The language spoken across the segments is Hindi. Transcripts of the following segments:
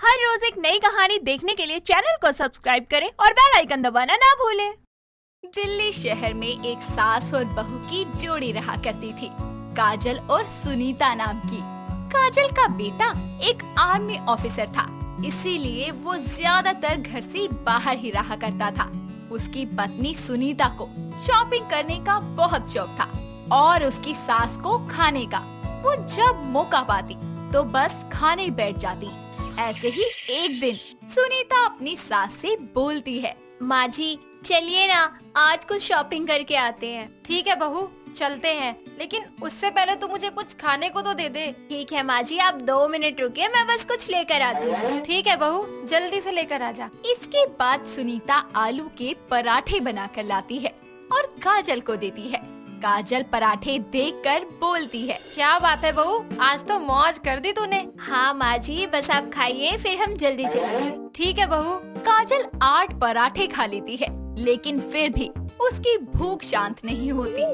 हर रोज एक नई कहानी देखने के लिए चैनल को सब्सक्राइब करें और बेल आइकन दबाना ना भूलें। दिल्ली शहर में एक सास और बहू की जोड़ी रहा करती थी, काजल और सुनीता नाम की। काजल का बेटा एक आर्मी ऑफिसर था, इसीलिए वो ज्यादातर घर से बाहर ही रहा करता था। उसकी पत्नी सुनीता को शॉपिंग करने का बहुत शौक था और उसकी सास को खाने का। वो जब मौका पाती तो बस खाने बैठ जाती। ऐसे ही एक दिन सुनीता अपनी सास से बोलती है, माँ जी चलिए ना, आज कुछ शॉपिंग करके आते हैं। ठीक है बहू, चलते हैं, लेकिन उससे पहले तो मुझे कुछ खाने को तो दे दे। ठीक है माँ जी, आप 2 मिनट रुकिए, मैं बस कुछ लेकर आती हूँ। ठीक है बहू, जल्दी से लेकर आ जा। इसके बाद सुनीता आलू के पराठे बनाकर लाती है और काजल को देती है। काजल पराठे देखकर बोलती है, क्या बात है बहू, आज तो मौज कर दी तूने। हाँ माँ जी, बस आप खाइए, फिर हम जल्दी चलेंगे। ठीक है बहू। काजल 8 पराठे खा लेती है, लेकिन फिर भी उसकी भूख शांत नहीं होती।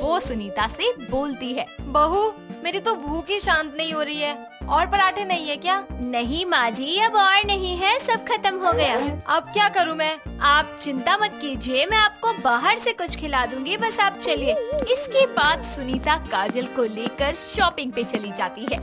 वो सुनीता से बोलती है, बहू मेरी तो भूख ही शांत नहीं हो रही है, और पराठे नहीं है क्या? नहीं माँ जी, अब और नहीं है, सब खत्म हो गया। अब क्या करूँ मैं? आप चिंता मत कीजिए, मैं आपको बाहर से कुछ खिला दूंगी, बस आप चलिए। इसके बाद सुनीता काजल को लेकर शॉपिंग पे चली जाती है।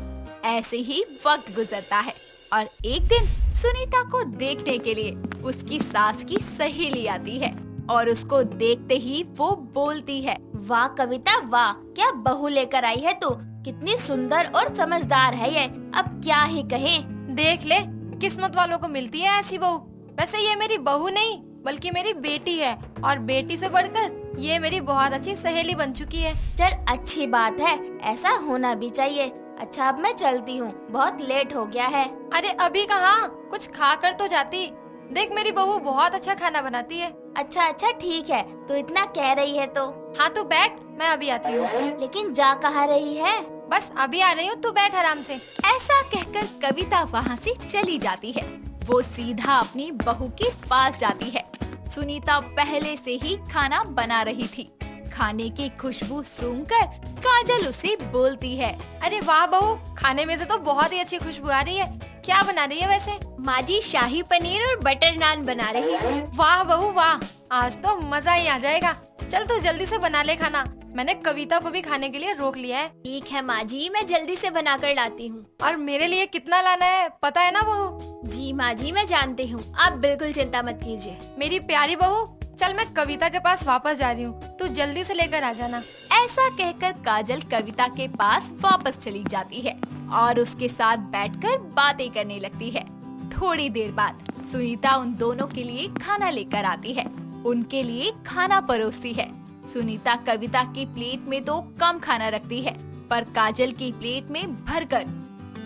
ऐसे ही वक्त गुजरता है और एक दिन सुनीता को देखने के लिए उसकी सास की सहेली आती है और उसको देखते ही वो बोलती है, वाह कविता वाह, क्या बहू लेकर आई है तू, कितनी सुंदर और समझदार है ये, अब क्या ही कहें। देख ले, किस्मत वालों को मिलती है ऐसी बहू। वैसे ये मेरी बहू नहीं बल्कि मेरी बेटी है, और बेटी से बढ़कर ये मेरी बहुत अच्छी सहेली बन चुकी है। चल अच्छी बात है, ऐसा होना भी चाहिए। अच्छा अब मैं चलती हूँ, बहुत लेट हो गया है। अरे अभी कहाँ, कुछ खा कर तो जाती। देख मेरी बहू बहुत अच्छा खाना बनाती है। अच्छा ठीक है, तू इतना कह रही है तो। हाँ तू बैठ, मैं अभी आती हूँ। लेकिन जा कहाँ रही है? बस अभी आ रही हूँ, तू बैठ आराम से। ऐसा कहकर कविता वहाँ से चली जाती है। वो सीधा अपनी बहू के पास जाती है। सुनीता पहले से ही खाना बना रही थी। खाने की खुशबू सूंघकर काजल उसे बोलती है, अरे वाह बहू, खाने में से तो बहुत ही अच्छी खुशबू आ रही है। क्या बना रही है वैसे? माँ जी शाही पनीर और बटर नान बना रही है। वाह बहू वाह, आज तो मजा ही आ जाएगा। चल तू जल्दी से बना ले खाना, मैंने कविता को भी खाने के लिए रोक लिया है। ठीक है माँ जी, मैं जल्दी से बना कर लाती हूँ। और मेरे लिए कितना लाना है पता है ना बहू? जी माँ जी, मैं जानती हूँ, आप बिल्कुल चिंता मत कीजिए। मेरी प्यारी बहू, चल मैं कविता के पास वापस जा रही हूँ, तू जल्दी से लेकर आ जाना। ऐसा कहकर काजल कविता के पास वापस चली जाती है और उसके साथ बैठकर बातें करने लगती है। थोड़ी देर बाद सुनीता उन दोनों के लिए खाना लेकर आती है, उनके लिए खाना परोसती है। सुनीता कविता की प्लेट में तो कम खाना रखती है, पर काजल की प्लेट में भरकर।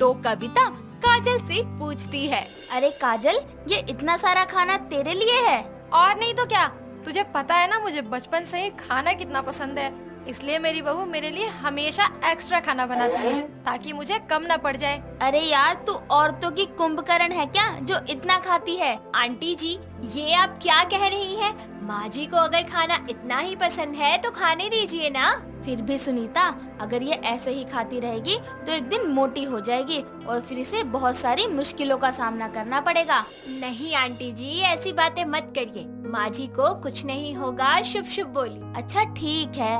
तो कविता काजल से पूछती है, अरे काजल, ये इतना सारा खाना तेरे लिए है? और नहीं तो क्या, तुझे पता है ना मुझे बचपन से ही खाना कितना पसंद है, इसलिए मेरी बहू मेरे लिए हमेशा एक्स्ट्रा खाना बनाती है ताकि मुझे कम न पड़ जाए। अरे यार, तू औरतों की कुंभकर्ण है क्या जो इतना खाती है? आंटी जी, ये आप क्या कह रही हैं? माँ जी को अगर खाना इतना ही पसंद है तो खाने दीजिए ना। फिर भी सुनीता, अगर ये ऐसे ही खाती रहेगी तो एक दिन मोटी हो जाएगी और फिर इसे बहुत सारी मुश्किलों का सामना करना पड़ेगा। नहीं आंटी जी, ऐसी बातें मत करिए, माँ जी को कुछ नहीं होगा, शुभ शुभ बोली। अच्छा ठीक है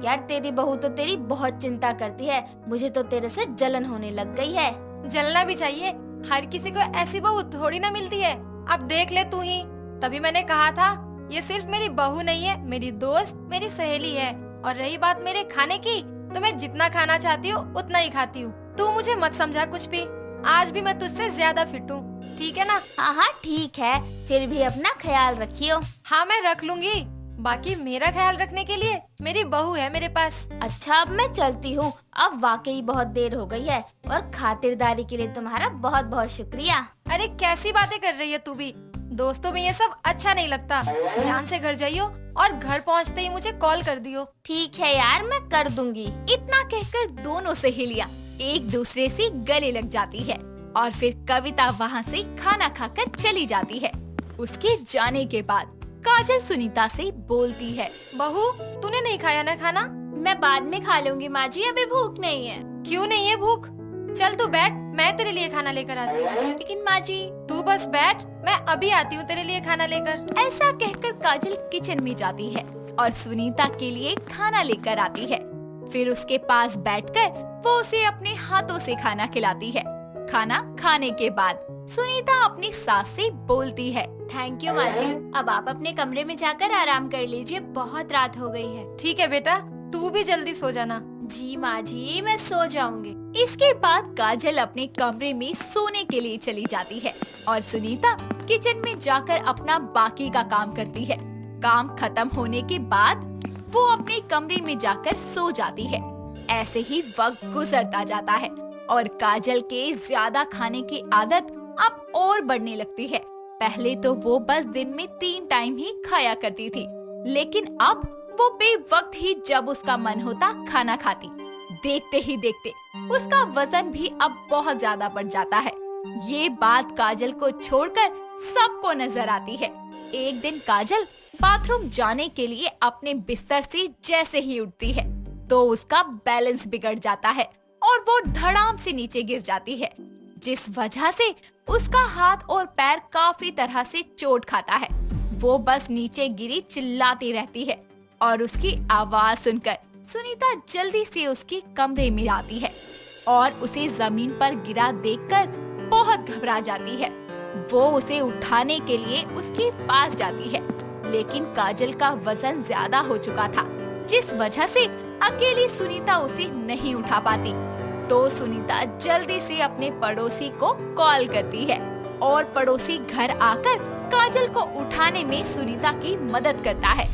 यार, तेरी बहू तो तेरी बहुत चिंता करती है, मुझे तो तेरे से जलन होने लग गई है। जलना भी चाहिए, हर किसी को ऐसी बहू थोड़ी ना मिलती है। अब देख ले तू ही, तभी मैंने कहा था ये सिर्फ मेरी बहू नहीं है, मेरी दोस्त, मेरी सहेली है। और रही बात मेरे खाने की, तो मैं जितना खाना चाहती हूँ उतना ही खाती हूँ। तू मुझे मत समझा कुछ भी, आज भी मैं तुझसे ज्यादा फिट हूँ, ठीक है ना? हाँ ठीक है, फिर भी अपना ख्याल रखियो। हाँ मैं रख लूंगी, बाकी मेरा ख्याल रखने के लिए मेरी बहू है मेरे पास। अच्छा अब मैं चलती हूँ, अब वाकई बहुत देर हो गई है और खातिरदारी के लिए तुम्हारा बहुत बहुत शुक्रिया। अरे कैसी बातें कर रही है तू भी, दोस्तों में ये सब अच्छा नहीं लगता। ध्यान से घर जाइयो और घर पहुँचते ही मुझे कॉल कर दियो। ठीक है यार, मैं कर दूंगी। इतना कहकर दोनों सहेलियां एक दूसरे से गले लग जाती है और फिर कविता वहाँ से खाना खाकर चली जाती है। उसके जाने के बाद काजल सुनीता से बोलती है, बहू तूने नहीं खाया ना खाना? मैं बाद में खा लूंगी माँ जी, अभी भूख नहीं है। क्यों नहीं है भूख? चल तू बैठ, मैं तेरे लिए खाना लेकर आती हूँ। लेकिन माँ जी। तू बस बैठ, मैं अभी आती हूँ तेरे लिए खाना लेकर। ऐसा कहकर काजल किचन में जाती है और सुनीता के लिए खाना लेकर आती है। फिर उसके पास बैठकर वो उसे अपने हाथों से खाना खिलाती है। खाना खाने के बाद सुनीता अपनी सास से बोलती है, थैंक यू माँ जी, अब आप अपने कमरे में जाकर आराम कर लीजिए, बहुत रात हो गई है। ठीक है बेटा, तू भी जल्दी सो जाना। जी माँ जी, मैं सो जाऊंगी। इसके बाद काजल अपने कमरे में सोने के लिए चली जाती है और सुनीता किचन में जाकर अपना बाकी का काम करती है। काम खत्म होने के बाद वो अपने कमरे में जाकर सो जाती है। ऐसे ही वक्त गुजरता जाता है और काजल के ज्यादा खाने की आदत अब और बढ़ने लगती है। पहले तो वो बस दिन में 3 टाइम ही खाया करती थी, लेकिन अब वो बेवक्त ही जब उसका मन होता खाना खाती। देखते ही देखते उसका वजन भी अब बहुत ज्यादा बढ़ जाता है। ये बात काजल को छोड़कर सबको नजर आती है। एक दिन काजल बाथरूम जाने के लिए अपने बिस्तर से जैसे ही उठती है तो उसका बैलेंस बिगड़ जाता है और वो धड़ाम से नीचे गिर जाती है, जिस वजह से उसका हाथ और पैर काफी तरह से चोट खाता है। वो बस नीचे गिरी चिल्लाती रहती है और उसकी आवाज सुनकर सुनीता जल्दी से उसके कमरे में आती है और उसे जमीन पर गिरा देखकर बहुत घबरा जाती है। वो उसे उठाने के लिए उसके पास जाती है, लेकिन काजल का वजन ज्यादा हो चुका था, जिस वजह से अकेली सुनीता उसे नहीं उठा पाती। तो सुनीता जल्दी से अपने पड़ोसी को कॉल करती है और पड़ोसी घर आकर काजल को उठाने में सुनीता की मदद करता है।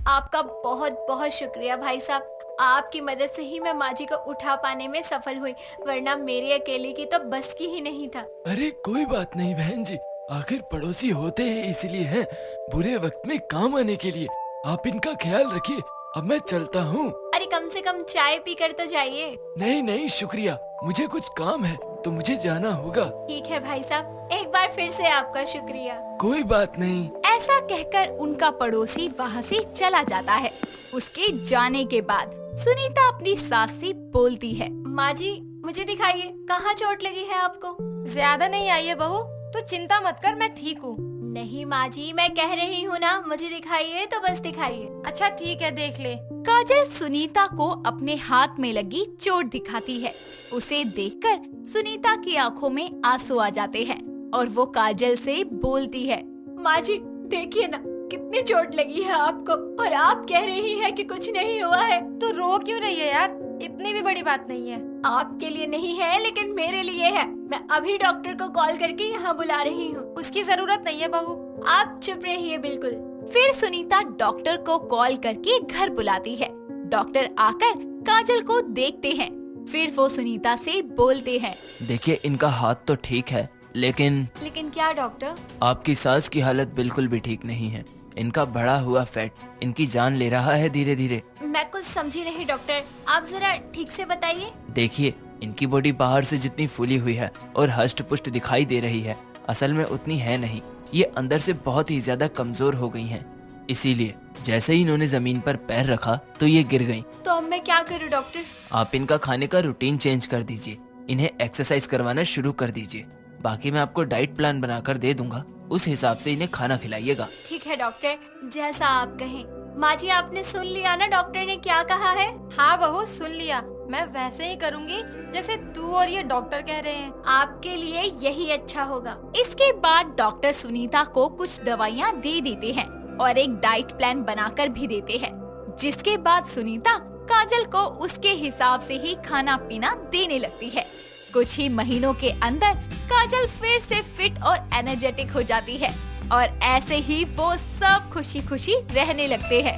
आपका बहुत बहुत शुक्रिया भाई साहब, आपकी मदद से ही मैं माँ जी को उठा पाने में सफल हुई, वरना मेरी अकेली की तो बस की ही नहीं था। अरे कोई बात नहीं बहन जी, आखिर पड़ोसी होते हैं इसलिए हैं, बुरे वक्त में काम आने के लिए। आप इनका ख्याल रखिए, अब मैं चलता हूँ। अरे कम से कम चाय पी कर तो जाइए। नहीं नहीं शुक्रिया, मुझे कुछ काम है तो मुझे जाना होगा। ठीक है भाई साहब, एक बार फिर से आपका शुक्रिया। कोई बात नहीं। ऐसा कहकर उनका पड़ोसी वहाँ से चला जाता है। उसके जाने के बाद सुनीता अपनी सास से बोलती है, माँ जी मुझे दिखाइए, कहाँ चोट लगी है आपको? ज्यादा नहीं आई है बहू, तो चिंता मत कर, मैं ठीक हूँ। नहीं माँ जी, मैं कह रही हूँ ना, मुझे दिखाइए तो बस दिखाइए। अच्छा ठीक है, देख ले। काजल सुनीता को अपने हाथ में लगी चोट दिखाती है। उसे देखकर सुनीता की आंखों में आंसू आ जाते हैं और वो काजल से बोलती है, माँ जी देखिए ना, कितनी चोट लगी है आपको और आप कह रही हैं कि कुछ नहीं हुआ है। तो रो क्यों रही है यार, इतनी भी बड़ी बात नहीं है। आपके लिए नहीं है लेकिन मेरे लिए है। मैं अभी डॉक्टर को कॉल करके यहाँ बुला रही हूँ। उसकी जरूरत नहीं है बहू, आप चुप रहिए बिल्कुल। फिर सुनीता डॉक्टर को कॉल करके घर बुलाती है। डॉक्टर आकर काजल को देखते हैं, फिर वो सुनीता से बोलते हैं, देखिए इनका हाथ तो ठीक है, लेकिन क्या डॉक्टर? आपकी सास की हालत बिल्कुल भी ठीक नहीं है। इनका बढ़ा हुआ फैट इनकी जान ले रहा है धीरे धीरे। मैं कुछ समझी नहीं डॉक्टर, आप जरा ठीक से बताइए। देखिए इनकी बॉडी बाहर से जितनी फूली हुई है और हष्ट पुष्ट दिखाई दे रही है, असल में उतनी है नहीं। ये अंदर से बहुत ही ज्यादा कमजोर हो गई हैं। इसीलिए जैसे ही इन्होंने जमीन पर पैर रखा तो ये गिर गईं। तो अब मैं क्या करूँ डॉक्टर? आप इनका खाने का रूटीन चेंज कर दीजिए, इन्हें एक्सरसाइज करवाना शुरू कर दीजिए। बाकी मैं आपको डाइट प्लान बनाकर दे दूंगा, उस हिसाब से इन्हें खाना खिलाइएगा। ठीक है डॉक्टर, जैसा आप कहें। माँ जी आपने सुन लिया ना डॉक्टर ने क्या कहा है? हाँ बहू सुन लिया, मैं वैसे ही करूँगी जैसे तू और ये डॉक्टर कह रहे हैं। आपके लिए यही अच्छा होगा। इसके बाद डॉक्टर सुनीता को कुछ दवाइयाँ दे देते हैं और एक डाइट प्लान बनाकर भी देते हैं, जिसके बाद सुनीता काजल को उसके हिसाब से ही खाना पीना देने लगती है। कुछ ही महीनों के अंदर काजल फिर से फिट और एनर्जेटिक हो जाती है और ऐसे ही वो सब खुशी खुशी रहने लगते हैं।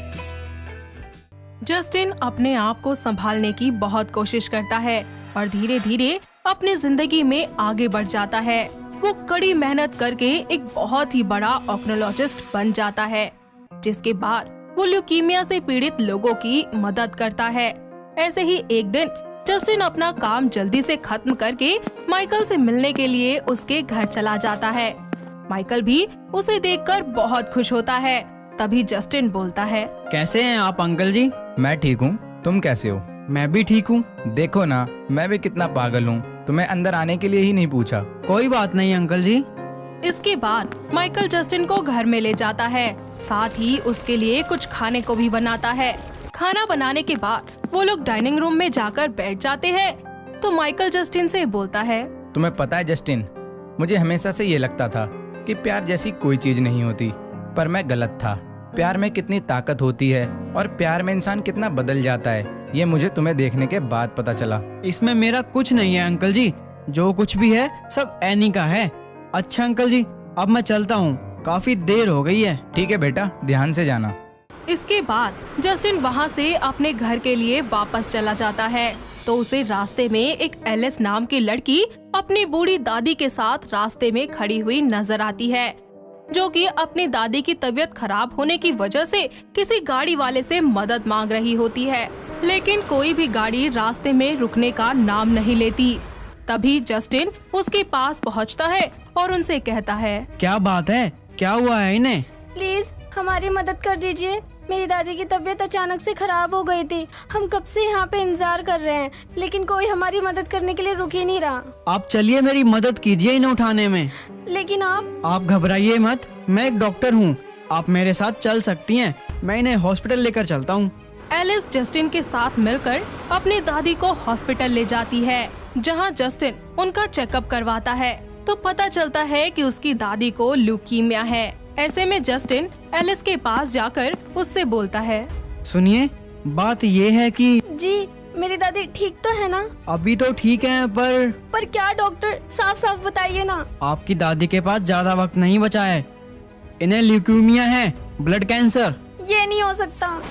जस्टिन अपने आप को संभालने की बहुत कोशिश करता है और धीरे धीरे अपनी जिंदगी में आगे बढ़ जाता है। वो कड़ी मेहनत करके एक बहुत ही बड़ा ऑक्नोलॉजिस्ट बन जाता है, जिसके बाद वो ल्यूकीमिया से पीड़ित लोगों की मदद करता है। ऐसे ही एक दिन जस्टिन अपना काम जल्दी से खत्म करके माइकल से मिलने के लिए उसके घर चला जाता है। माइकल भी उसे देखकर बहुत खुश होता है। तभी जस्टिन बोलता है, कैसे हैं आप अंकल जी? मैं ठीक हूँ, तुम कैसे हो? मैं भी ठीक हूँ। देखो ना, मैं भी कितना पागल हूँ। तुम्हें अंदर आने के लिए ही नहीं पूछा। कोई बात नहीं अंकल जी। इसके बाद माइकल जस्टिन को घर में ले जाता है, साथ ही उसके लिए कुछ खाने को भी बनाता है। खाना बनाने के बाद वो लोग डाइनिंग रूम में जाकर बैठ जाते हैं तो माइकल जस्टिन से बोलता है, तुम्हें पता है जस्टिन, मुझे हमेशा से ये लगता था कि प्यार जैसी कोई चीज नहीं होती, पर मैं गलत था। प्यार में कितनी ताकत होती है और प्यार में इंसान कितना बदल जाता है, ये मुझे तुम्हें देखने के बाद पता चला। इसमें मेरा कुछ नहीं है अंकल जी, जो कुछ भी है सब एनी का है। अच्छा अंकल जी, अब मैं चलता हूँ, काफी देर हो गई है। ठीक है बेटा, ध्यान से जाना। इसके बाद जस्टिन वहाँ से अपने घर के लिए वापस चला जाता है तो उसे रास्ते में एक एलिस नाम की लड़की अपनी बूढ़ी दादी के साथ रास्ते में खड़ी हुई नजर आती है, जो कि अपनी दादी की तबीयत खराब होने की वजह से किसी गाड़ी वाले से मदद मांग रही होती है, लेकिन कोई भी गाड़ी रास्ते में रुकने का नाम नहीं लेती। तभी जस्टिन उसके पास पहुंचता है और उनसे कहता है, क्या बात है, क्या हुआ है इन्हें? प्लीज हमारी मदद कर दीजिए। मेरी दादी की तबीयत अचानक से खराब हो गई थी। हम कब से यहाँ पे इंतजार कर रहे हैं, लेकिन कोई हमारी मदद करने के लिए रुक ही नहीं रहा। आप चलिए मेरी मदद कीजिए इन्हें उठाने में। लेकिन आप घबराइए मत, मैं एक डॉक्टर हूँ, आप मेरे साथ चल सकती हैं, मैं इन्हें हॉस्पिटल लेकर चलता हूँ। एलिस जस्टिन के साथ मिलकर अपनी दादी को हॉस्पिटल ले जाती है, जहां जस्टिन उनका चेकअप करवाता है तो पता चलता है कि उसकी दादी को ल्यूकीमिया है। ऐसे में जस्टिन एलिस के पास जाकर उससे बोलता है, सुनिए, बात ये है कि जी मेरी दादी ठीक तो है ना? अभी तो ठीक है, पर क्या डॉक्टर, साफ साफ बताइए ना। आपकी दादी के पास ज्यादा वक्त नहीं बचा है, इन्हें ल्यूकीमिया है, ब्लड कैंसर। ये नहीं हो सकता।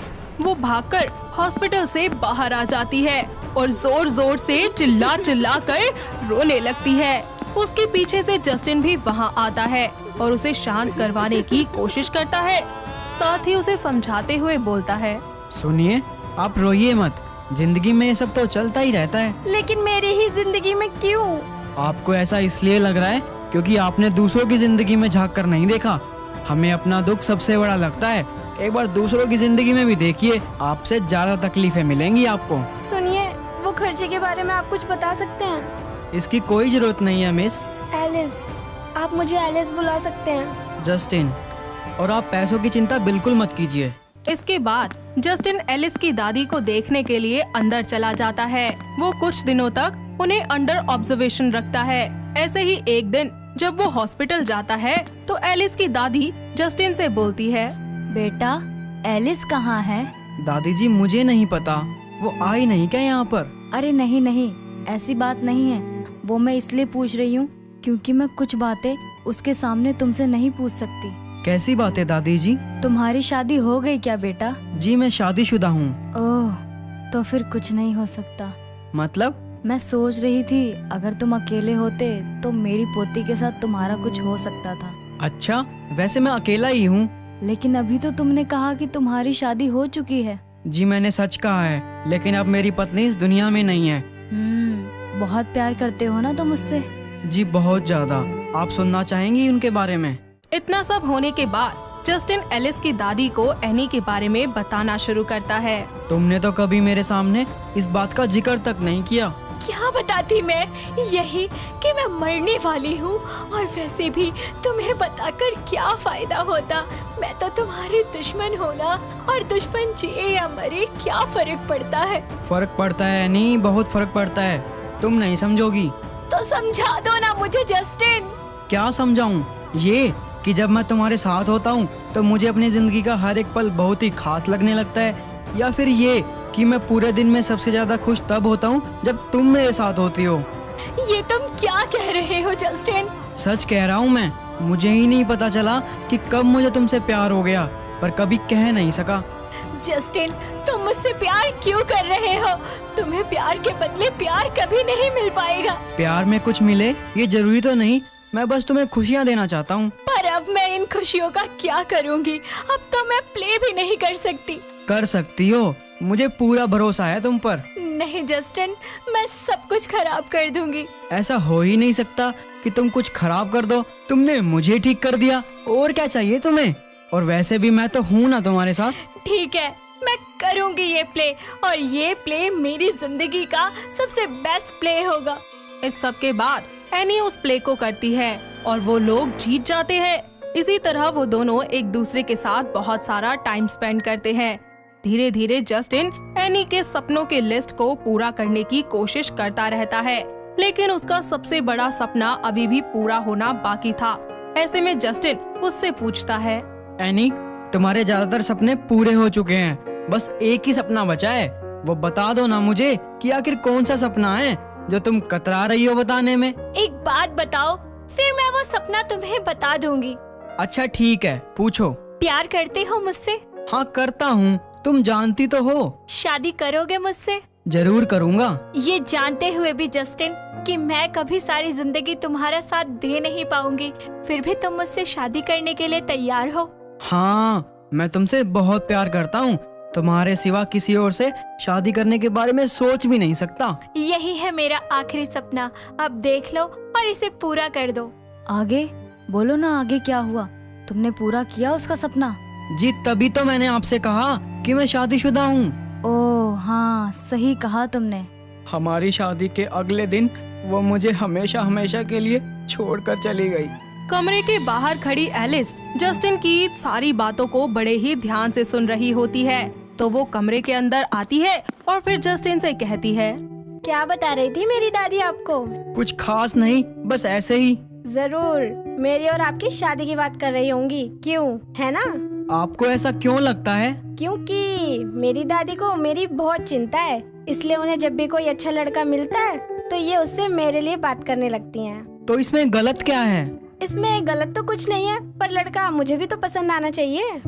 वो भागकर हॉस्पिटल से बाहर आ जाती है और जोर जोर से चिल्ला चिल्ला कर रोने लगती है। उसके पीछे से जस्टिन भी वहाँ आता है और उसे शांत करवाने की कोशिश करता है, साथ ही उसे समझाते हुए बोलता है, सुनिए, आप रोइए मत, जिंदगी में ये सब तो चलता ही रहता है। लेकिन मेरी ही जिंदगी में क्यों? आपको ऐसा इसलिए लग रहा है क्योंकि आपने दूसरों की जिंदगी में झांक कर नहीं देखा। हमें अपना दुख सबसे बड़ा लगता है, एक बार दूसरों की जिंदगी में भी देखिए, आपसे ज्यादा तकलीफें मिलेंगी आपको। सुनिए, वो खर्चे के बारे में आप कुछ बता सकते हैं? इसकी कोई जरूरत नहीं है मिस। एलिस, आप मुझे एलिस बुला सकते हैं। जस्टिन, और आप पैसों की चिंता बिल्कुल मत कीजिए। इसके बाद जस्टिन एलिस की दादी को देखने के लिए अंदर चला जाता है। वो कुछ दिनों तक उन्हें अंडर ऑब्जर्वेशन रखता है। ऐसे ही एक दिन जब वो हॉस्पिटल जाता है तो एलिस की दादी जस्टिन से बोलती है, बेटा, एलिस कहाँ है? दादी जी, मुझे नहीं पता, वो आई नहीं क्या यहाँ पर? अरे नहीं नहीं, ऐसी बात नहीं है। वो मैं इसलिए पूछ रही हूँ क्योंकि मैं कुछ बातें उसके सामने तुमसे नहीं पूछ सकती। कैसी बात है दादी जी? तुम्हारी शादी हो गई क्या बेटा? जी मैं शादीशुदा हूँ। ओह, तो फिर कुछ नहीं हो सकता। मतलब? मैं सोच रही थी अगर तुम अकेले होते तो मेरी पोती के साथ तुम्हारा कुछ हो सकता था। अच्छा, वैसे मैं अकेला ही हूँ। लेकिन अभी तो तुमने कहा कि तुम्हारी शादी हो चुकी है। जी मैंने सच कहा है, लेकिन अब मेरी पत्नी इस दुनिया में नहीं है। बहुत प्यार करते हो ना तुम उससे? जी बहुत ज्यादा। आप सुनना चाहेंगी उनके बारे में? इतना सब होने के बाद जस्टिन एलिस की दादी को एनी के बारे में बताना शुरू करता है। तुमने तो कभी मेरे सामने इस बात का जिक्र तक नहीं किया। क्या बताती मैं, यही कि मैं मरने वाली हूँ, और वैसे भी तुम्हें बताकर क्या फायदा होता। मैं तो तुम्हारी दुश्मन हूँ ना, और दुश्मन जिए या मरे क्या फर्क पड़ता है? फर्क पड़ता है नहीं, बहुत फर्क पड़ता है, तुम नहीं समझोगी। तो समझा दो ना मुझे जस्टिन। क्या समझाऊं? ये कि जब मैं तुम्हारे साथ होता हूँ तो मुझे अपनी जिंदगी का हर एक पल बहुत ही खास लगने लगता है, या फिर ये कि मैं पूरे दिन में सबसे ज्यादा खुश तब होता हूँ जब तुम मेरे साथ होती हो। ये तुम क्या कह रहे हो जस्टिन? सच कह रहा हूँ मैं, मुझे ही नहीं पता चला कि कब मुझे तुमसे प्यार हो गया, पर कभी कह नहीं सका। जस्टिन, तुम मुझसे प्यार क्यों कर रहे हो? तुम्हें प्यार के बदले प्यार कभी नहीं मिल पाएगा। प्यार में कुछ मिले ये जरूरी तो नहीं, मैं बस तुम्हें खुशियाँ देना चाहता हूँ। पर अब मैं इन खुशियों का क्या करूँगी? अब तो मैं प्ले भी नहीं कर सकती। कर सकती हो, मुझे पूरा भरोसा है तुम पर। नहीं जस्टिन, मैं सब कुछ खराब कर दूंगी। ऐसा हो ही नहीं सकता कि तुम कुछ खराब कर दो, तुमने मुझे ठीक कर दिया, और क्या चाहिए तुम्हें? और वैसे भी मैं तो हूँ ना तुम्हारे साथ। ठीक है, मैं करूँगी ये प्ले, और ये प्ले मेरी जिंदगी का सबसे बेस्ट प्ले होगा। इस सब के बाद एनी उस प्ले को करती है और वो लोग जीत जाते हैं। इसी तरह वो दोनों एक दूसरे के साथ बहुत सारा टाइम स्पेंड करते हैं। धीरे धीरे जस्टिन एनी के सपनों के लिस्ट को पूरा करने की कोशिश करता रहता है, लेकिन उसका सबसे बड़ा सपना अभी भी पूरा होना बाकी था। ऐसे में जस्टिन उससे पूछता है, एनी, तुम्हारे ज्यादातर सपने पूरे हो चुके हैं, बस एक ही सपना बचा है। वो बता दो ना मुझे कि आखिर कौन सा सपना है जो तुम कतरा रही हो बताने में। एक बात बताओ, फिर मैं वो सपना तुम्हें बता दूंगी। अच्छा ठीक है, पूछो। प्यार करते हो मुझसे? हाँ करता हूँ, तुम जानती तो हो। शादी करोगे मुझसे? जरूर करूँगा। ये जानते हुए भी जस्टिन कि मैं कभी सारी जिंदगी तुम्हारा साथ दे नहीं पाऊंगी, फिर भी तुम मुझसे शादी करने के लिए तैयार हो? हाँ, मैं तुमसे बहुत प्यार करता हूँ। तुम्हारे सिवा किसी और से शादी करने के बारे में सोच भी नहीं सकता। यही है मेरा आखिरी सपना, अब देख लो और इसे पूरा कर दो। आगे बोलो ना, आगे क्या हुआ? तुमने पूरा किया उसका सपना? जी तभी तो मैंने आपसे कहा कि मैं शादीशुदा हूँ। ओह हाँ, सही कहा तुमने। हमारी शादी के अगले दिन वो मुझे हमेशा हमेशा के लिए छोड़कर चली गई। कमरे के बाहर खड़ी एलिस जस्टिन की सारी बातों को बड़े ही ध्यान से सुन रही होती है, तो वो कमरे के अंदर आती है और फिर जस्टिन से कहती है, क्या बता रही थी मेरी दादी आपको? कुछ खास नहीं, बस ऐसे ही। जरूर मेरी और आपकी शादी की बात कर रही होंगी, क्यों, है ना? आपको ऐसा क्यों लगता है? क्योंकि मेरी दादी को मेरी बहुत चिंता है, इसलिए उन्हें जब भी कोई अच्छा लड़का मिलता है तो ये उससे मेरे लिए बात करने लगती हैं। तो इसमें गलत क्या है? इसमें गलत तो कुछ नहीं है, पर लड़का मुझे भी तो पसंद आना चाहिए।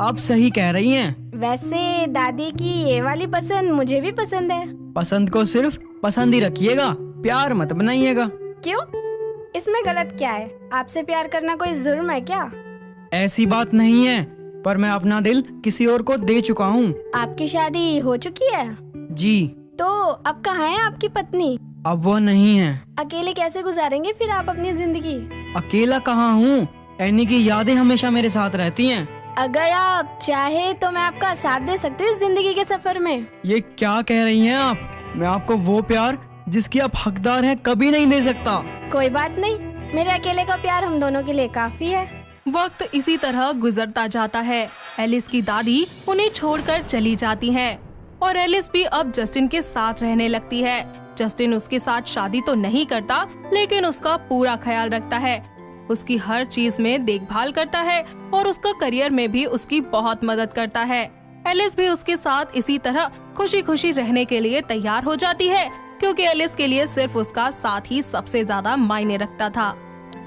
आप सही कह रही हैं। वैसे दादी की ये वाली पसंद मुझे भी पसंद है। पसंद को सिर्फ पसंद ही रखिएगा, प्यार मत बनाइएगा। क्यों, इसमें गलत क्या है? आपसे प्यार करना कोई जुर्म है क्या? ऐसी बात नहीं है, पर मैं अपना दिल किसी और को दे चुका हूँ। आपकी शादी हो चुकी है? जी। तो अब कहाँ है आपकी पत्नी? अब वो नहीं है। अकेले कैसे गुजारेंगे फिर आप अपनी जिंदगी? अकेला कहाँ हूँ, एनी की यादें हमेशा मेरे साथ रहती हैं। अगर आप चाहे तो मैं आपका साथ दे सकती हूँ इस जिंदगी के सफर में। ये क्या कह रही हैं आप? मैं आपको वो प्यार जिसकी आप हकदार हैं कभी नहीं दे सकता। कोई बात नहीं, मेरे अकेले का प्यार हम दोनों के लिए काफी है। वक्त इसी तरह गुजरता जाता है। एलिस की दादी उन्हें छोड़कर चली जाती हैं और एलिस भी अब जस्टिन के साथ रहने लगती है। जस्टिन उसके साथ शादी तो नहीं करता, लेकिन उसका पूरा ख्याल रखता है, उसकी हर चीज में देखभाल करता है और उसका करियर में भी उसकी बहुत मदद करता है। एलिस भी उसके साथ इसी तरह खुशी खुशी रहने के लिए तैयार हो जाती है, क्योंकि एलिस के लिए सिर्फ उसका साथ ही सबसे ज्यादा मायने रखता था।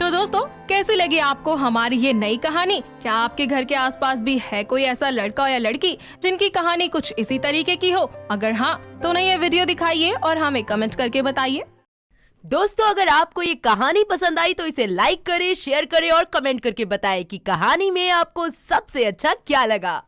तो दोस्तों, कैसी लगी आपको हमारी ये नई कहानी? क्या आपके घर के आसपास भी है कोई ऐसा लड़का या लड़की जिनकी कहानी कुछ इसी तरीके की हो? अगर हाँ, तो उन्हें ये वीडियो दिखाइए और हमें कमेंट करके बताइए। दोस्तों, अगर आपको ये कहानी पसंद आई तो इसे लाइक करें, शेयर करें और कमेंट करके बताएं कि कहानी में आपको सबसे अच्छा क्या लगा।